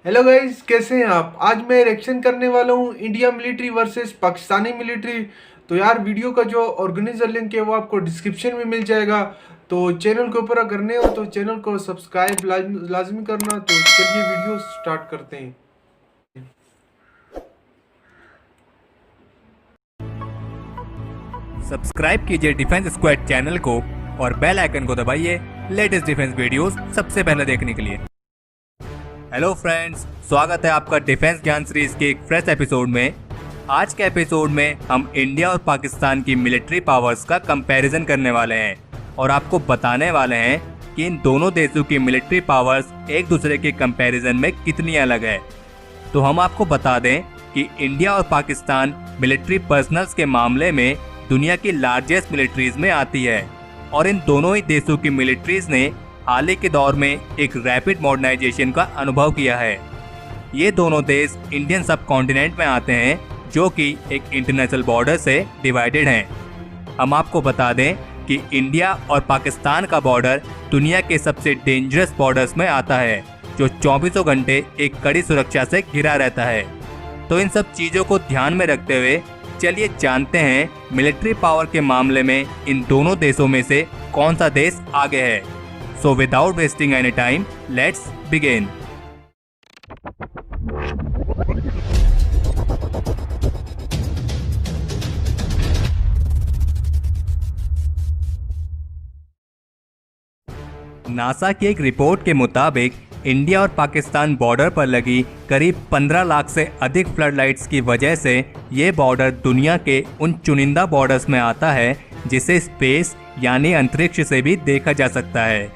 Hello guys, कैसे हैं आप। आज मैं रिएक्शन करने वाला हूं India military versus Pakistani military. तो यार, वीडियो का जो ऑर्गेनाइजर लिंक है वो आपको डिस्क्रिप्शन में मिल जाएगा। तो चैनल के ऊपर अगर नए हो तो चैनल को सब्सक्राइब लाजमी करना। तो चलिए वीडियो स्टार्ट करते हैं। सब्सक्राइब कीजिए डिफेंस स्क्वाड चैनल को और बेल आइकन को दबाइए लेटेस्ट डिफेंस वीडियोस सबसे पहले देखने के लिए। हेलो फ्रेंड्स, स्वागत है आपका डिफेंस ज्ञान सीरीज के एक फ्रेश एपिसोड में। आज के एपिसोड में हम इंडिया और पाकिस्तान की मिलिट्री पावर्स का कंपैरिजन करने वाले हैं और आपको बताने वाले हैं कि इन दोनों देशों की मिलिट्री पावर्स एक दूसरे के कंपैरिजन में कितनी अलग है। तो हम आपको बता दें कि इंडिया और पाकिस्तान मिलिट्री पर्सनल्स के मामले में दुनिया की लार्जेस्ट मिलिट्रीज में आती है और इन दोनों ही देशों की मिलिट्रीज ने हाल ही के दौर में एक रैपिड मॉडर्नाइजेशन का अनुभव किया है। ये दोनों देश इंडियन सब कॉन्टिनेंट में आते हैं जो कि एक इंटरनेशनल बॉर्डर से डिवाइडेड हैं। हम आपको बता दें कि इंडिया और पाकिस्तान का बॉर्डर दुनिया के सबसे डेंजरस बॉर्डर्स में आता है जो 24 घंटे एक कड़ी सुरक्षा से घिरा रहता है। तो इन सब चीज़ों को ध्यान में रखते हुए चलिए जानते हैं मिलिट्री पावर के मामले में इन दोनों देशों में से कौन सा देश आगे है। So without wasting any time, let's begin. NASA की एक रिपोर्ट के मुताबिक इंडिया और पाकिस्तान बॉर्डर पर लगी करीब 15 लाख से अधिक फ्लड लाइट्स की वजह से ये बॉर्डर दुनिया के उन चुनिंदा बॉर्डर्स में आता है जिसे स्पेस यानी अंतरिक्ष से भी देखा जा सकता है।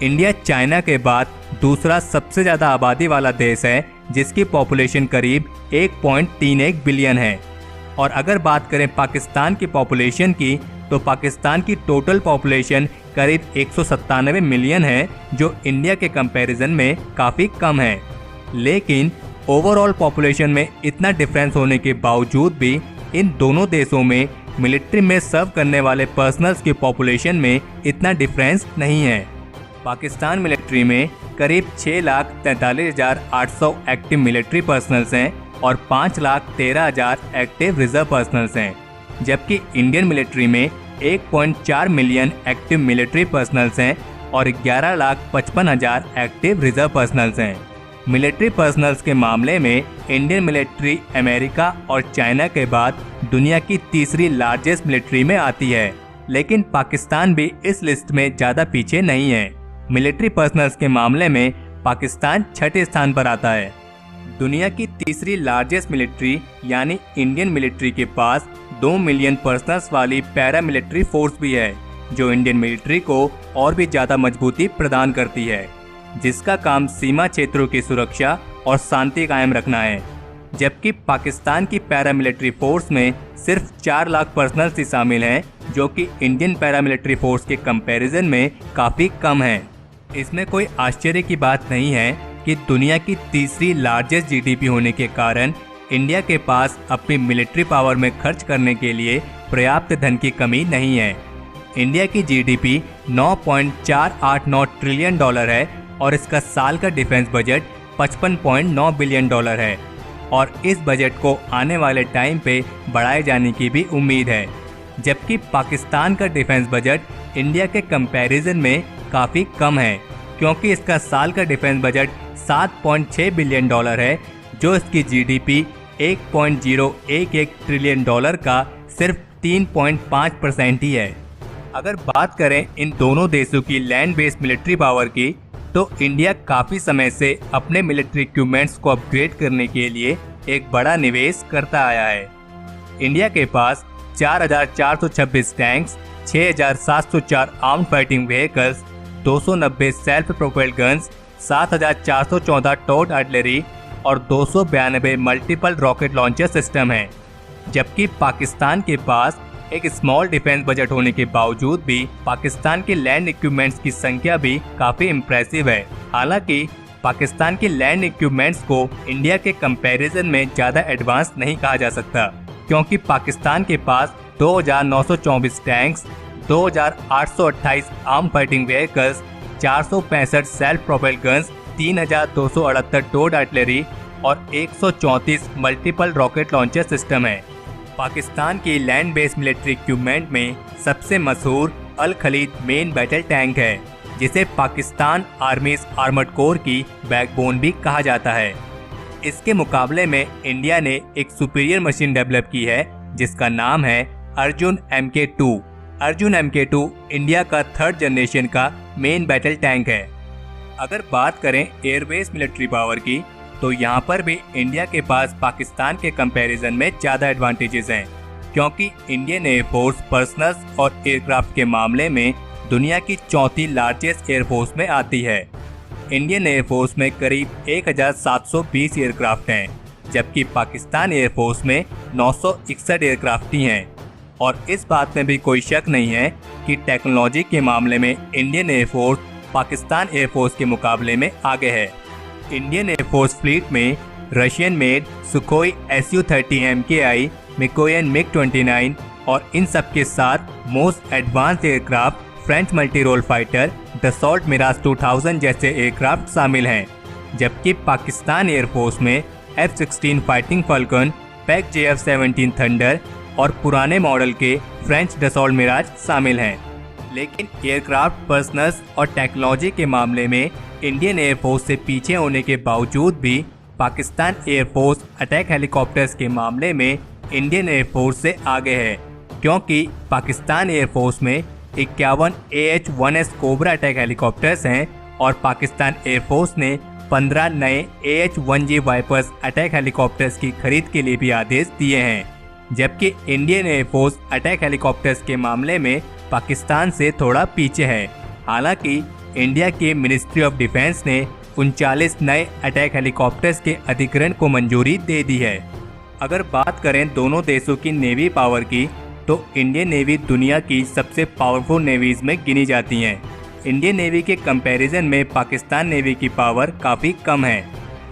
इंडिया चाइना के बाद दूसरा सबसे ज़्यादा आबादी वाला देश है जिसकी पॉपुलेशन करीब 1.31 बिलियन है। और अगर बात करें पाकिस्तान की पॉपुलेशन की तो पाकिस्तान की टोटल पॉपुलेशन करीब 197 मिलियन है जो इंडिया के कंपैरिजन में काफ़ी कम है। लेकिन ओवरऑल पॉपुलेशन में इतना डिफरेंस होने के बावजूद भी इन दोनों देशों में मिलिट्री में सर्व करने वाले पर्सनल्स की पॉपुलेशन में इतना डिफरेंस नहीं है। पाकिस्तान मिलिट्री में करीब 6,43,800 एक्टिव मिलिट्री पर्सनल्स हैं और 5,13,000 एक्टिव रिजर्व पर्सनल्स हैं, जबकि इंडियन मिलिट्री में 1.4 मिलियन एक्टिव मिलिट्री पर्सनल्स हैं और 11,55,000 एक्टिव रिजर्व पर्सनल्स हैं। मिलिट्री पर्सनल्स के मामले में इंडियन मिलिट्री अमेरिका और चाइना के बाद दुनिया की तीसरी लार्जेस्ट मिलिट्री में आती है, लेकिन पाकिस्तान भी इस लिस्ट में ज़्यादा पीछे नहीं है। मिलिट्री पर्सनल्स के मामले में पाकिस्तान छठे स्थान पर आता है। दुनिया की तीसरी लार्जेस्ट मिलिट्री यानी इंडियन मिलिट्री के पास 2 मिलियन पर्सनल्स वाली पैरा मिलिट्री फोर्स भी है जो इंडियन मिलिट्री को और भी ज़्यादा मजबूती प्रदान करती है, जिसका काम सीमा क्षेत्रों की सुरक्षा और शांति कायम रखना है। जबकि पाकिस्तान की पैरा मिलिट्री फोर्स में सिर्फ 4 लाख पर्सनल्स ही शामिल हैं जो कि इंडियन पैरा मिलिट्री फोर्स के कंपैरिजन में काफ़ी कम है। इसमें कोई आश्चर्य की बात नहीं है कि दुनिया की तीसरी लार्जेस्ट जीडीपी होने के कारण इंडिया के पास अपनी मिलिट्री पावर में खर्च करने के लिए पर्याप्त धन की कमी नहीं है। इंडिया की जीडीपी 9.489 ट्रिलियन डॉलर है और इसका साल का डिफेंस बजट 55.9 बिलियन डॉलर है और इस बजट को आने वाले टाइम पे बढ़ाए जाने की भी उम्मीद है। जबकि पाकिस्तान का डिफेंस बजट इंडिया के कंपैरिजन में काफ़ी कम है क्योंकि इसका साल का डिफेंस बजट 7.6 बिलियन डॉलर है जो इसकी जीडीपी 1.011 ट्रिलियन डॉलर का सिर्फ 3.5% ही है। अगर बात करें इन दोनों देशों की लैंड बेस्ड मिलिट्री पावर की तो इंडिया काफ़ी समय से अपने मिलिट्री इक्विपमेंट्स को अपग्रेड करने के लिए एक बड़ा निवेश करता आया है। इंडिया के पास 4,426 tanks, 6,704 armed fighting vehicles, 290 self propelled guns, 7,414 टोट आर्टिलरी और 292 मल्टीपल रॉकेट लॉन्चर सिस्टम हैं। जबकि पाकिस्तान के पास एक स्मॉल डिफेंस बजट होने के बावजूद भी पाकिस्तान के लैंड इक्विपमेंट्स की संख्या भी काफ़ी इम्प्रेसिव है। हालांकि पाकिस्तान के लैंड इक्विपमेंट्स को इंडिया के कंपैरिजन में ज़्यादा एडवांस नहीं कहा जा सकता क्योंकि पाकिस्तान के पास 2,924 tanks, 2,828 arm fighting vehicles, 465 self propelled guns 3,278 towed artillery और 134 मल्टीपल रॉकेट लॉन्चर सिस्टम है। पाकिस्तान की लैंड बेस्ड मिलिट्री इक्विपमेंट में सबसे मशहूर अल खलीद मेन बैटल टैंक है, जिसे पाकिस्तान आर्मीज आर्मर्ड कोर की बैकबोन भी कहा जाता है। इसके मुकाबले में इंडिया ने एक सुपीरियर मशीन डेवलप की है जिसका नाम है Arjun MK2। Arjun MK2 India का 3rd जनरेशन का मेन बैटल टैंक है। अगर बात करें एयरबेस मिलिट्री पावर की, तो यहाँ पर भी इंडिया के पास पाकिस्तान के कंपैरिजन में ज़्यादा एडवांटेजेस हैं, क्योंकि इंडियन एयरफोर्स पर्सनल्स और एयरक्राफ्ट के मामले में दुनिया की चौथी लार्जेस्ट एयरफोर्स में आती है। इंडियन एयरफोर्स में करीब 1,720 एयरक्राफ्ट हैं, जबकि पाकिस्तान एयरफोर्स में 961 एयरक्राफ्ट ही हैं। और इस बात में भी कोई शक नहीं है कि टेक्नोलॉजी के मामले में इंडियन एयरफोर्स पाकिस्तान एयरफोर्स के मुकाबले में आगे है। इंडियन एयरफोर्स फ्लीट में Russian made Sukhoi Su-30 MKI, Mikoyan MiG-29 और इन सब के साथ most advance aircraft French multi role fighter Dassault Mirage 2000 जैसे एयरक्राफ्ट शामिल हैं, जबकि पाकिस्तान एयरफोर्स में F-16 fighting falcon, pack JF-17 thunder और पुराने मॉडल के फ्रेंच दसॉल्ट मिराज शामिल हैं। लेकिन एयरक्राफ्ट पर्सनल्स और टेक्नोलॉजी के मामले में इंडियन एयरफोर्स से पीछे होने के बावजूद भी पाकिस्तान एयरफोर्स अटैक हेलीकॉप्टर्स के मामले में इंडियन एयरफोर्स से आगे है, क्योंकि पाकिस्तान एयरफोर्स में 51 AH-1S कोबरा अटैक हेलीकॉप्टर्स हैं और पाकिस्तान एयरफोर्स ने 15 नए AH-1G वाइपर्स अटैक हेलीकॉप्टर्स की खरीद के लिए भी आदेश दिए हैं, जबकि इंडियन एयरफोर्स अटैक हेलीकॉप्टर्स के मामले में पाकिस्तान से थोड़ा पीछे है। हालांकि इंडिया के मिनिस्ट्री ऑफ डिफेंस ने 39 नए अटैक हेलीकॉप्टर्स के अधिग्रहण को मंजूरी दे दी है। अगर बात करें दोनों देशों की नेवी पावर की, तो इंडियन नेवी दुनिया की सबसे पावरफुल नेवीज में गिनी जाती हैं। इंडियन नेवी के कंपैरिजन में पाकिस्तान नेवी की पावर काफ़ी कम है।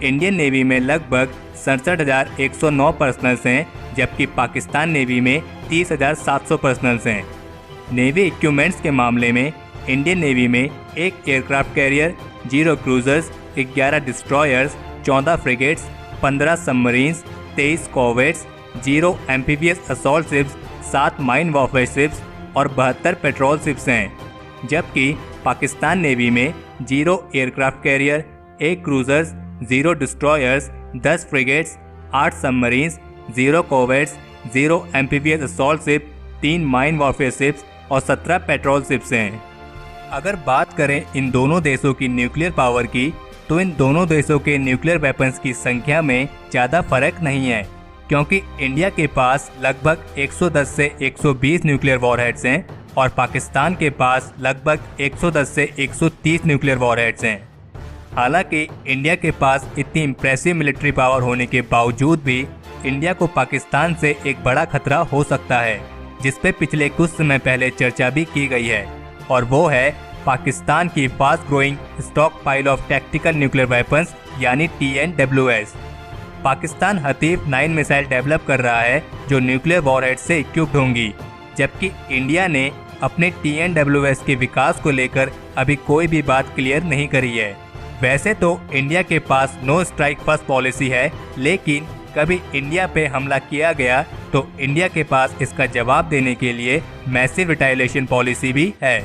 इंडियन नेवी में लगभग 67,109 पर्सनल्स हैं, जबकि पाकिस्तान नेवी में 30,700 पर्सनल्स हैं। नेवी इक्विपमेंट्स के मामले में इंडियन नेवी में 1 aircraft carrier, 0 cruisers, 11 destroyers, 14 frigates, 15 submarines, 23 corvettes, 0 amphibious assault ships, 7 mine warfare ships और 72 पेट्रोल शिप्स हैं, जबकि पाकिस्तान नेवी में 0 aircraft carrier, 1 cruisers, 0 destroyers, 10 frigates, 8 submarines, 0 corvettes, 0 amphibious assault ship, 3 mine warfare ships और 17 petrol ships हैं। अगर बात करें इन दोनों देशों की न्यूक्लियर पावर की, तो इन दोनों देशों के न्यूक्लियर वेपन्स की संख्या में ज़्यादा फर्क नहीं है, क्योंकि इंडिया के पास लगभग 110 से 120 न्यूक्लियर वॉरहेड्स हैं और पाकिस्तान के पास लगभग 110 से 130 न्यूक्लियर वॉरहेड्स हैं। हालांकि इंडिया के पास इतनी इम्प्रेसिव मिलिट्री पावर होने के बावजूद भी इंडिया को पाकिस्तान से एक बड़ा खतरा हो सकता है, जिस पे पिछले कुछ समय पहले चर्चा भी की गई है, और वो है पाकिस्तान की fast growing stock pile of tactical nuclear weapons यानी TNWS। पाकिस्तान हतीफ 9 मिसाइल डेवलप कर रहा है जो न्यूक्लियर वॉरहेड से इक्विप्ड होंगी, जबकि इंडिया ने अपने TNWS के विकास को लेकर अभी कोई भी बात क्लियर नहीं करी है। वैसे तो इंडिया के पास नो स्ट्राइक फर्स्ट पॉलिसी है, लेकिन कभी इंडिया पे हमला किया गया तो इंडिया के पास इसका जवाब देने के लिए मैसिव रिटालिएशन पॉलिसी भी है।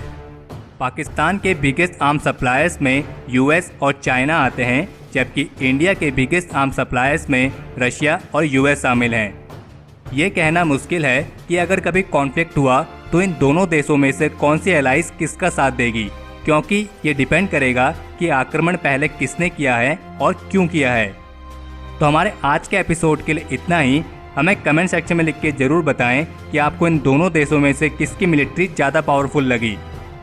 पाकिस्तान के बिगेस्ट आर्म सप्लायर्स में US और चाइना आते हैं, जबकि इंडिया के बिगेस्ट आर्म सप्लायर्स में रशिया और US शामिल हैं। ये कहना मुश्किल है कि अगर कभी कॉन्फ्लिक्ट हुआ तो इन दोनों देशों में से कौन सी एलाइज किसका साथ देगी, क्योंकि ये डिपेंड करेगा कि आक्रमण पहले किसने किया है और क्यों किया है। तो हमारे आज के एपिसोड के लिए इतना ही। हमें कमेंट सेक्शन में लिख के ज़रूर बताएं कि आपको इन दोनों देशों में से किसकी मिलिट्री ज़्यादा पावरफुल लगी।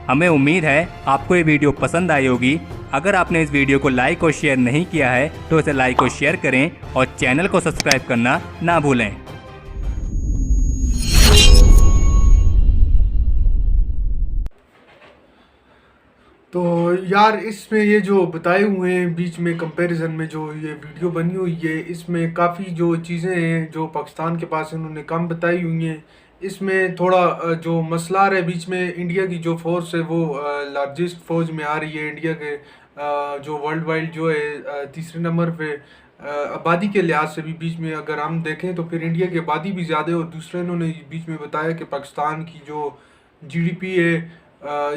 हमें उम्मीद है आपको ये वीडियो पसंद आई होगी। अगर आपने इस वीडियो को लाइक और शेयर नहीं किया है तो इसे लाइक और शेयर करें और चैनल को सब्सक्राइब करना ना भूलें। तो यार इसमें ये जो बताए हुए हैं बीच में कंपैरिजन में जो ये वीडियो बनी हुई है, इसमें काफ़ी जो चीज़ें हैं जो पाकिस्तान के पास इन्होंने कम बताई हुई हैं। इसमें थोड़ा जो मसला है बीच में, इंडिया की जो फोर्स है वो लार्जेस्ट फौज में आ रही है इंडिया के जो वर्ल्ड वाइड जो है तीसरे नंबर पे आबादी के लिहाज से भी बीच में अगर हम देखें तो फिर इंडिया की आबादी भी ज़्यादा है। और दूसरा इन्होंने बीच में बताया कि पाकिस्तान की जो जीडीपी है,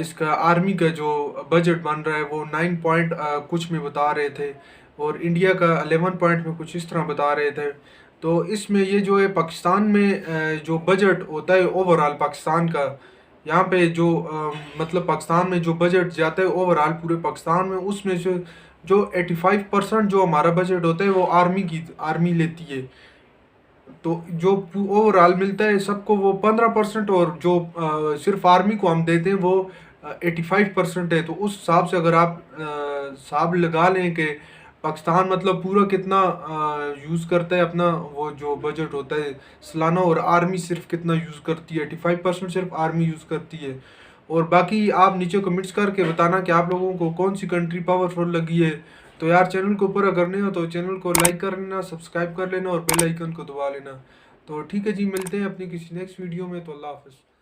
इसका आर्मी का जो बजट बन रहा है वो 9 पॉइंट कुछ में बता रहे थे, और इंडिया का 11 पॉइंट में कुछ इस तरह बता रहे थे। तो इसमें ये जो है पाकिस्तान में जो बजट होता है ओवरऑल पाकिस्तान का, यहाँ पे जो मतलब पाकिस्तान में जो बजट जाता है ओवरऑल पूरे पाकिस्तान में, उसमें से जो 85% जो हमारा बजट होता है वो आर्मी लेती है। तो जो ओवरऑल मिलता है सबको वो 15%, और जो सिर्फ आर्मी को हम देते हैं वो 85% है। तो उस हिसाब से अगर आप हिसाब लगा लें कि पाकिस्तान मतलब पूरा कितना यूज़ करता है अपना वो जो बजट होता है सालाना, और आर्मी सिर्फ कितना यूज़ करती है, 85% सिर्फ आर्मी यूज़ करती है। और बाकी आप नीचे कमेंट्स करके बताना कि आप लोगों को कौन सी कंट्री पावरफुल लगी है। तो यार चैनल को ऊपर अगर नहीं हो तो चैनल को लाइक कर लेना, सब्सक्राइब कर लेना और बेल आइकन को दबा लेना। तो ठीक है जी, मिलते हैं अपनी किसी नेक्स्ट वीडियो में। तो अल्लाह हाफ़िज़।